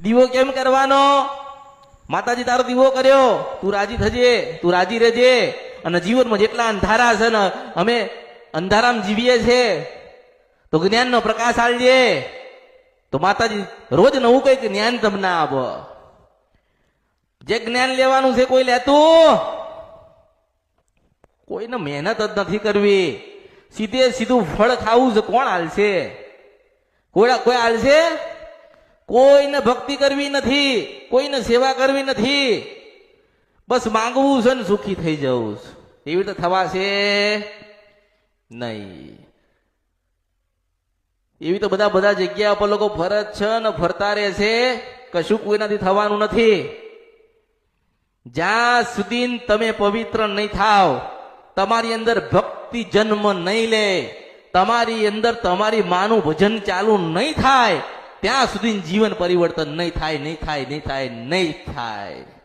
દીવો કેમ કરવાનો? માતાજી તારો દીવો કર્યો, તું રાજી થજે, તું રાજી રહેજે. અને જીવનમાં જેટલા અંધારા છે ને, અમે અંધારામાં જીવીએ છે, તો જ્ઞાનનો પ્રકાશ આલજે. તો માતાજી રોજ નવું કઈક જ્ઞાન તમને આપ. જે જ્ઞાન લેવાનું છે કોઈ લેતું? કોઈને મહેનત જ નથી કરવી, સીધે સીધું ફળ ખાવું છે. કોણ હાલશે? કોઈ હાલશે? કોઈને ભક્તિ કરવી નથી, કોઈને સેવા કરવી નથી, બસ માંગવું છે ને સુખી થઈ જવું છે. એવી રીતે થવાશે નહીં. એવી તો બધા જગ્યા પર લોકો ફરજ છે ને ફરતા રહે છે, કશું કોઈનાથી થવાનું નથી. જ્યાં સુધી તમે પવિત્ર નહીં થાવ, તમારી અંદર ભક્તિ જન્મ નહીં લે, તમારી અંદર તમારી માનું ભજન ચાલુ નહીં થાય, ત્યાં સુધી જીવન પરિવર્તન નહીં થાય, નહીં થાય, નહીં થાય, નહીં થાય.